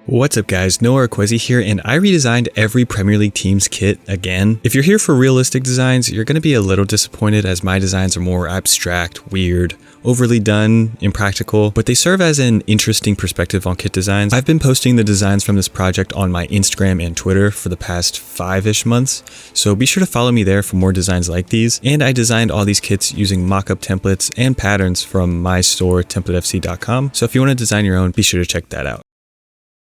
What's up guys, Noah or Qehzy here, and I redesigned every Premier League team's kit again. If you're here for realistic designs, you're going to be a little disappointed as my designs are more abstract, weird, overly done, impractical, but they serve as an interesting perspective on kit designs. I've been posting the designs from this project on my Instagram and Twitter for the past 5-ish months, so be sure to follow me there for more designs like these. And I designed all these kits using mockup templates and patterns from my store, templatefc.com, so if you want to design your own, be sure to check that out.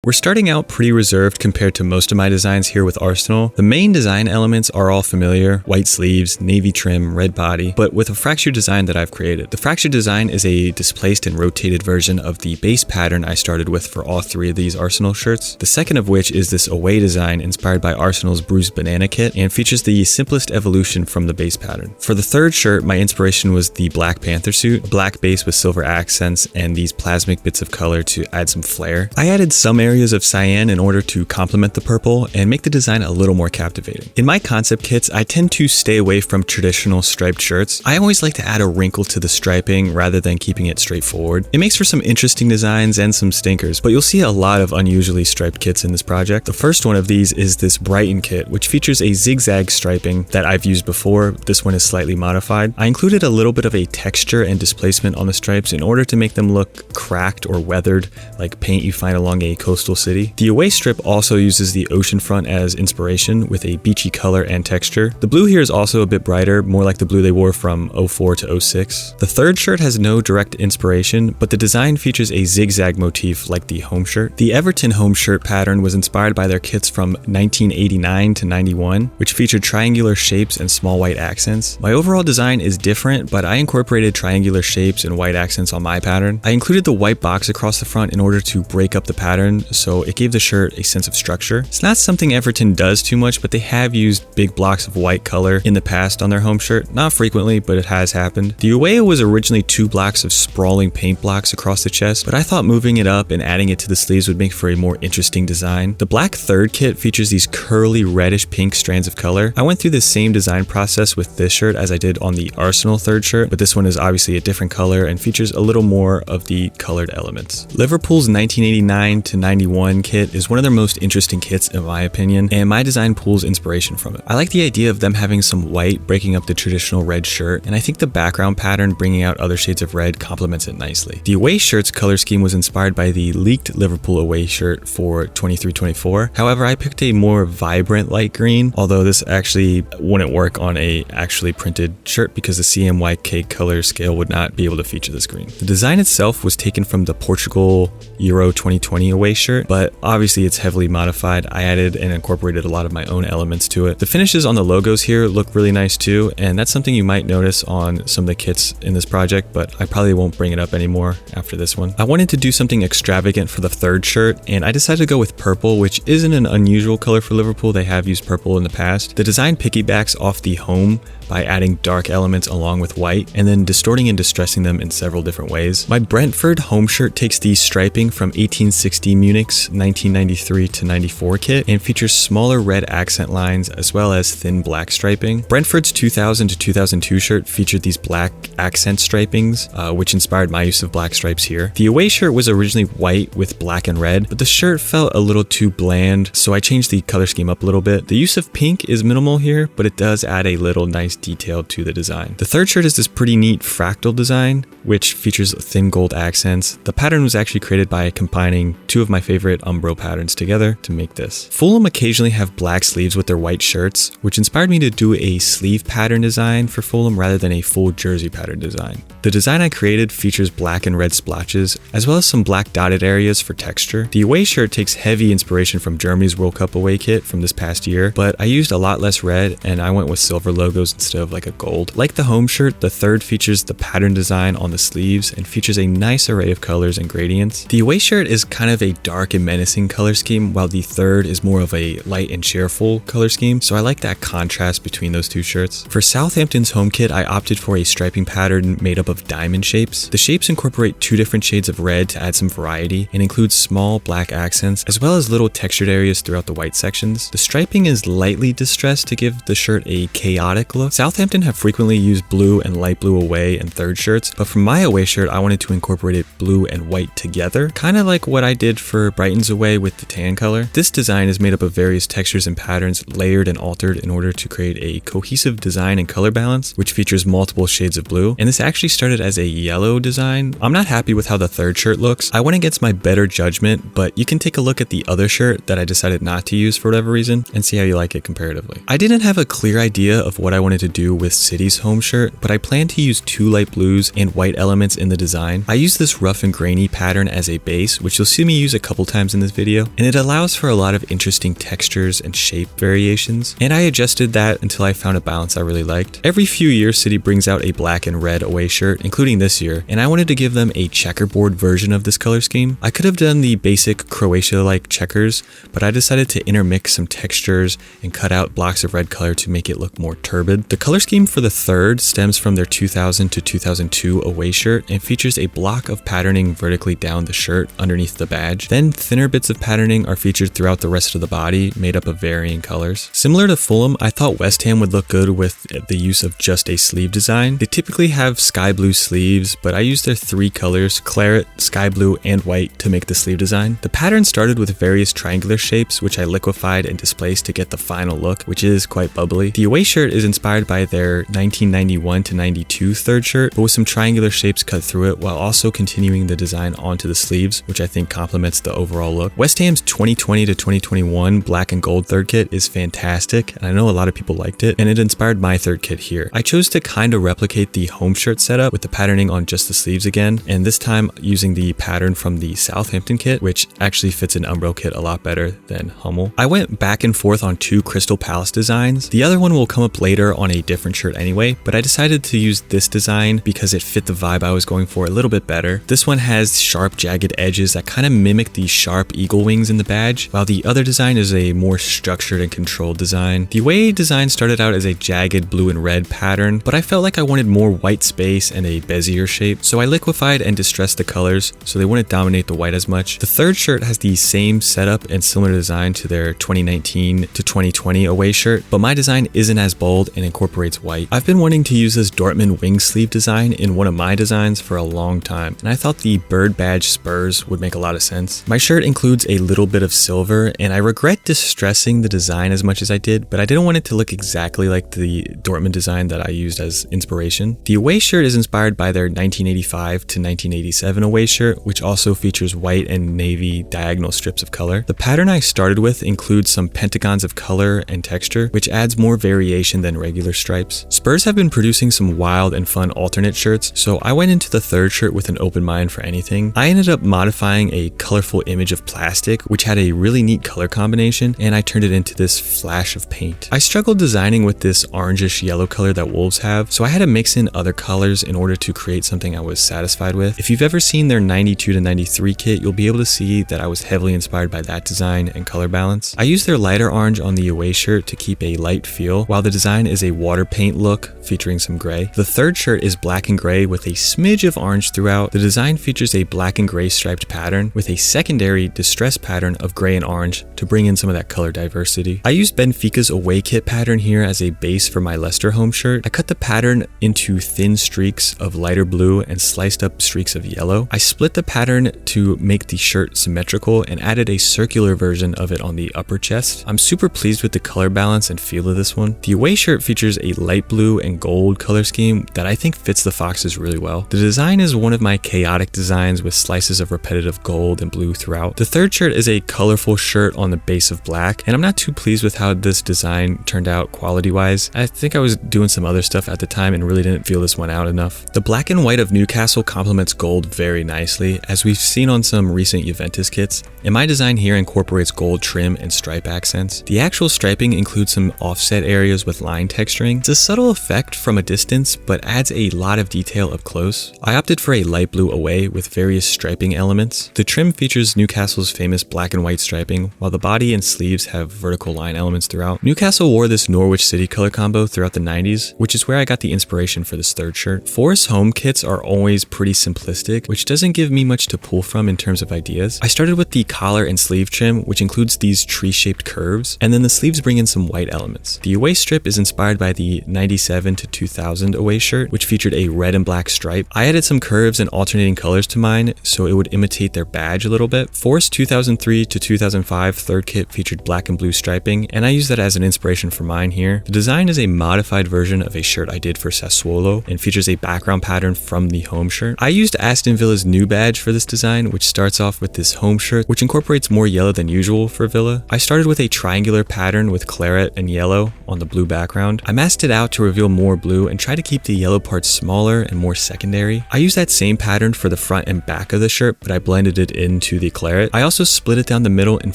We're starting out pretty reserved compared to most of my designs here with Arsenal. The main design elements are all familiar: white sleeves, navy trim, red body, but with a fractured design that I've created. The fractured design is a displaced and rotated version of the base pattern I started with for all three of these Arsenal shirts. The second of which is this away design inspired by Arsenal's bruised banana kit and features the simplest evolution from the base pattern. For the third shirt, my inspiration was the Black Panther suit, black base with silver accents and these plasmic bits of color to add some flair. I added some areas of cyan in order to complement the purple and make the design a little more captivating. In my concept kits, I tend to stay away from traditional striped shirts. I always like to add a wrinkle to the striping rather than keeping it straightforward. It makes for some interesting designs and some stinkers, but you'll see a lot of unusually striped kits in this project. The first one of these is this Brighton kit, which features a zigzag striping that I've used before. This one is slightly modified. I included a little bit of a texture and displacement on the stripes in order to make them look cracked or weathered, like paint you find along a coastal city. The away strip also uses the oceanfront as inspiration with a beachy color and texture. The blue here is also a bit brighter, more like the blue they wore from 04 to 06. The third shirt has no direct inspiration, but the design features a zigzag motif like the home shirt. The Everton home shirt pattern was inspired by their kits from 1989 to 91, which featured triangular shapes and small white accents. My overall design is different, but I incorporated triangular shapes and white accents on my pattern. I included the white box across the front in order to break up the pattern, so it gave the shirt a sense of structure. It's not something Everton does too much, but they have used big blocks of white color in the past on their home shirt. Not frequently, but it has happened. The away was originally 2 blocks of sprawling paint blocks across the chest, but I thought moving it up and adding it to the sleeves would make for a more interesting design. The black third kit features these curly reddish pink strands of color. I went through the same design process with this shirt as I did on the Arsenal third shirt, but this one is obviously a different color and features a little more of the colored elements. Liverpool's 1989 to 91 kit is one of their most interesting kits in my opinion, and my design pulls inspiration from it. I like the idea of them having some white breaking up the traditional red shirt, and I think the background pattern bringing out other shades of red complements it nicely. The away shirt's color scheme was inspired by the leaked Liverpool away shirt for 23-24. However, I picked a more vibrant light green, although this actually wouldn't work on a actually printed shirt because the CMYK color scale would not be able to feature this green. The design itself was taken from the Portugal Euro 2020 away shirt, but obviously it's heavily modified. I added and incorporated a lot of my own elements to it. The finishes on the logos here look really nice too, and that's something you might notice on some of the kits in this project, but I probably won't bring it up anymore after this one. I wanted to do something extravagant for the third shirt, and I decided to go with purple, which isn't an unusual color for Liverpool. They have used purple in the past. The design piggybacks off the home by adding dark elements along with white, and then distorting and distressing them in several different ways. My Brentford home shirt takes the striping from 1860 Munich's 1993 to 94 kit and features smaller red accent lines as well as thin black striping. Brentford's 2000 to 2002 shirt featured these black accent stripings, which inspired my use of black stripes here. The away shirt was originally white with black and red, but the shirt felt a little too bland, so I changed the color scheme up a little bit. The use of pink is minimal here, but it does add a little nice detail to the design. The third shirt is this pretty neat fractal design, which features thin gold accents. The pattern was actually created by combining 2 of my favorite Umbro patterns together to make this. Fulham occasionally have black sleeves with their white shirts, which inspired me to do a sleeve pattern design for Fulham rather than a full jersey pattern design. The design I created features black and red splotches, as well as some black dotted areas for texture. The away shirt takes heavy inspiration from Germany's World Cup away kit from this past year, but I used a lot less red and I went with silver logos instead of like a gold. Like the home shirt, the third features the pattern design on the sleeves and features a nice array of colors and gradients. The away shirt is kind of a dark and menacing color scheme, while the third is more of a light and cheerful color scheme, so I like that contrast between those two shirts. For Southampton's home kit, I opted for a striping pattern made up of diamond shapes. The shapes incorporate 2 different shades of red to add some variety and include small black accents as well as little textured areas throughout the white sections. The striping is lightly distressed to give the shirt a chaotic look. Southampton have frequently used blue and light blue away and third shirts, but for my away shirt, I wanted to incorporate it blue and white together, kind of like what I did for Brighton's away with the tan color. This design is made up of various textures and patterns layered and altered in order to create a cohesive design and color balance, which features multiple shades of blue. And this actually started as a yellow design. I'm not happy with how the third shirt looks. I went against my better judgment, but you can take a look at the other shirt that I decided not to use for whatever reason and see how you like it comparatively. I didn't have a clear idea of what I wanted to do with City's home shirt, but I planned to use 2 light blues and white elements in the design. I used this rough and grainy pattern as a base, which you'll see me use a couple times in this video, and it allows for a lot of interesting textures and shape variations, and I adjusted that until I found a balance I really liked. Every few years, City brings out a black and red away shirt, including this year, and I wanted to give them a checkerboard version of this color scheme. I could have done the basic Croatia-like checkers, but I decided to intermix some textures and cut out blocks of red color to make it look more turbid. The color scheme for the third stems from their 2000 to 2002 away shirt and features a block of patterning vertically down the shirt underneath the badge. Then thinner bits of patterning are featured throughout the rest of the body, made up of varying colors. Similar to Fulham, I thought West Ham would look good with the use of just a sleeve design. They typically have sky blue sleeves, but I used their 3 colors, claret, sky blue, and white, to make the sleeve design. The pattern started with various triangular shapes, which I liquefied and displaced to get the final look, which is quite bubbly. The away shirt is inspired by their 1991 to 92 third shirt, but with some triangular shapes cut through it, while also continuing the design onto the sleeves, which I think complements the overall look. West Ham's 2020 to 2021 black and gold third kit is fantastic, and I know a lot of people liked it, and it inspired my third kit here. I chose to kind of replicate the home shirt setup with the patterning on just the sleeves again, and this time using the pattern from the Southampton kit, which actually fits an Umbro kit a lot better than Hummel. I went back and forth on 2 Crystal Palace designs. The other one will come up later on a different shirt anyway, but I decided to use this design because it fit the vibe I was going for a little bit better. This one has sharp jagged edges that kind of mimic the sharp eagle wings in the badge, while the other design is a more structured and controlled design. The away design started out as a jagged blue and red pattern, but I felt like I wanted more white space and a Bezier shape, so I liquefied and distressed the colors so they wouldn't dominate the white as much. The third shirt has the same setup and similar design to their 2019 to 2020 away shirt, but my design isn't as bold and incorporates white. I've been wanting to use this Dortmund wing sleeve design in one of my designs for a long time, and I thought the bird badge spurs would make a lot of sense. My shirt includes a little bit of silver, and I regret distressing the design as much as I did, but I didn't want it to look exactly like the Dortmund design that I used as inspiration. The away shirt is inspired by their 1985 to 1987 away shirt, which also features white and navy diagonal strips of color. The pattern I started with includes some pentagons of color and texture, which adds more variation than regular stripes. Spurs have been producing some wild and fun alternate shirts, so I went into the third shirt with an open mind for anything. I ended up modifying a colorful image of plastic, which had a really neat color combination, and I turned it into this flash of paint. I struggled designing with this orangish yellow color that wolves have, so I had to mix in other colors in order to create something I was satisfied with. If you've ever seen their 92 to 93 kit, you'll be able to see that I was heavily inspired by that design and color balance. I used their lighter orange on the away shirt to keep a light feel, while the design is a water paint look featuring some gray. The third shirt is black and gray with a smidge of orange throughout. The design features a black and gray striped pattern with a secondary distressed pattern of gray and orange to bring in some of that color diversity. I used Benfica's away kit pattern here as a base for my Leicester home shirt. I cut the pattern into thin streaks of lighter blue and sliced up streaks of yellow. I split the pattern to make the shirt symmetrical and added a circular version of it on the upper chest. I'm super pleased with the color balance and feel of this one. The away shirt features a light blue and gold color scheme that I think fits the foxes really well. The design is one of my chaotic designs with slices of repetitive gold and blue throughout. The third shirt is a colorful shirt on the base of black, and I'm not too pleased with how this design turned out quality wise. I think I was doing some other stuff at the time and really didn't feel this one out enough. The black and white of Newcastle complements gold very nicely, as we've seen on some recent Juventus kits, and my design here incorporates gold trim and stripe accents. The actual striping includes some offset areas with line texturing. It's a subtle effect, effect from a distance, but adds a lot of detail up close. I opted for a light blue away with various striping elements. The trim features Newcastle's famous black and white striping, while the body and sleeves have vertical line elements throughout. Newcastle wore this Norwich City color combo throughout the 90s, which is where I got the inspiration for this third shirt. Forest home kits are always pretty simplistic, which doesn't give me much to pull from in terms of ideas. I started with the collar and sleeve trim, which includes these tree-shaped curves, and then the sleeves bring in some white elements. The away strip is inspired by the 97 to 2000 away shirt, which featured a red and black stripe. I added some curves and alternating colors to mine so it would imitate their badge a little bit. Forest 2003 to 2005 third kit featured black and blue striping, and I used that as an inspiration for mine here. The design is a modified version of a shirt I did for Sassuolo and features a background pattern from the home shirt. I used Aston Villa's new badge for this design, which starts off with this home shirt, which incorporates more yellow than usual for Villa. I started with a triangular pattern with claret and yellow on the blue background. I masked it out to reveal more blue and try to keep the yellow parts smaller and more secondary. I used that same pattern for the front and back of the shirt, but I blended it into the claret. I also split it down the middle and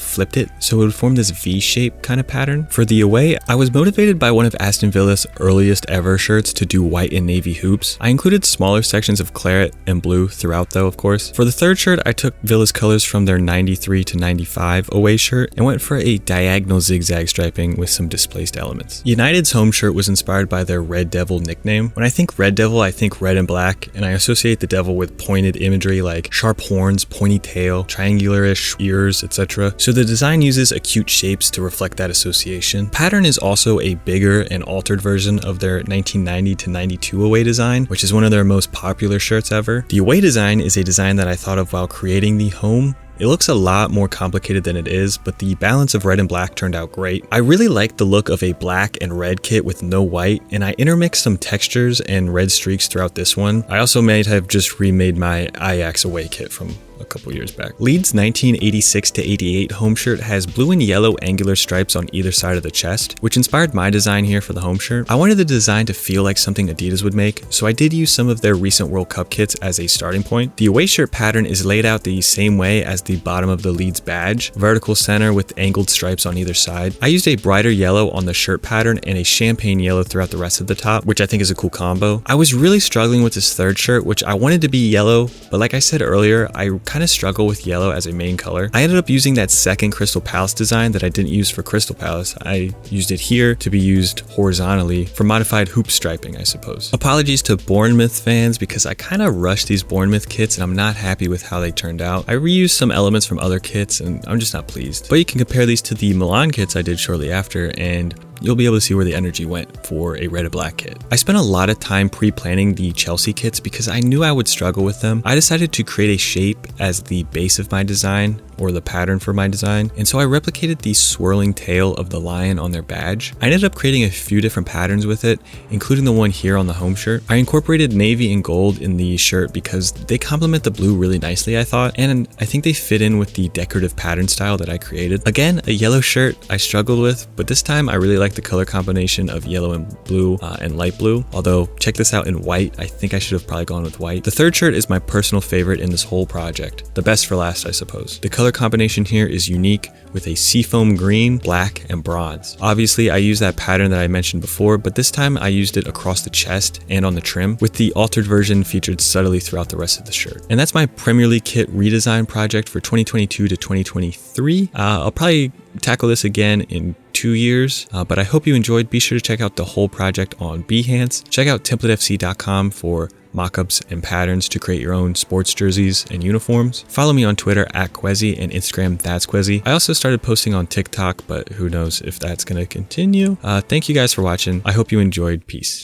flipped it so it would form this V-shape kind of pattern. For the away, I was motivated by one of Aston Villa's earliest ever shirts to do white and navy hoops. I included smaller sections of claret and blue throughout though, of course. For the third shirt, I took Villa's colors from their 93 to 95 away shirt and went for a diagonal zigzag striping with some displaced elements. United's home shirt was inspired by their Red Devil nickname. When I think Red Devil, I think red and black, and I associate the devil with pointed imagery like sharp horns, pointy tail, triangular-ish ears, etc. So the design uses acute shapes to reflect that association. Pattern is also a bigger and altered version of their 1990 to 92 away design, which is one of their most popular shirts ever. The away design is a design that I thought of while creating the home. It looks a lot more complicated than it is, but the balance of red and black turned out great. I really liked the look of a black and red kit with no white, and I intermixed some textures and red streaks throughout this one. I also may have just remade my Ajax away kit from a couple years back. Leeds 1986 to 88 home shirt has blue and yellow angular stripes on either side of the chest, which inspired my design here for the home shirt. I wanted the design to feel like something Adidas would make, so I did use some of their recent World Cup kits as a starting point. The away shirt pattern is laid out the same way as the bottom of the Leeds badge, vertical center with angled stripes on either side. I used a brighter yellow on the shirt pattern and a champagne yellow throughout the rest of the top, which I think is a cool combo. I was really struggling with this third shirt, which I wanted to be yellow, but like I said earlier, I kind of struggle with yellow as a main color. I ended up using that second Crystal Palace design that I didn't use for Crystal Palace. I used it here to be used horizontally for modified hoop striping, I suppose. Apologies to Bournemouth fans because I kind of rushed these Bournemouth kits and I'm not happy with how they turned out. I reused some elements from other kits and I'm just not pleased. But you can compare these to the Milan kits I did shortly after and you'll be able to see where the energy went for a red and black kit. I spent a lot of time pre-planning the Chelsea kits because I knew I would struggle with them. I decided to create a shape as the base of my design or the pattern for my design, and so I replicated the swirling tail of the lion on their badge. I ended up creating a few different patterns with it, including the one here on the home shirt. I incorporated navy and gold in the shirt because they complement the blue really nicely, I thought, and I think they fit in with the decorative pattern style that I created. Again, a yellow shirt I struggled with, but this time I really like the color combination of yellow and blue and light blue, although check this out in white. I think I should have probably gone with white. The third shirt is my personal favorite in this whole project, the best for last, I suppose. The color combination here is unique with a seafoam green, black, and bronze. Obviously, I used that pattern that I mentioned before, but this time I used it across the chest and on the trim, with the altered version featured subtly throughout the rest of the shirt. And that's my Premier League kit redesign project for 2022 to 2023. I'll probably tackle this again in 2 years, but I hope you enjoyed. Be sure to check out the whole project on Behance. Check out templatefc.com for mockups and patterns to create your own sports jerseys and uniforms. Follow me on Twitter at Qehzy and Instagram that's Qehzy. I also started posting on TikTok, but who knows if that's going to continue. Thank you guys for watching. I hope you enjoyed. Peace.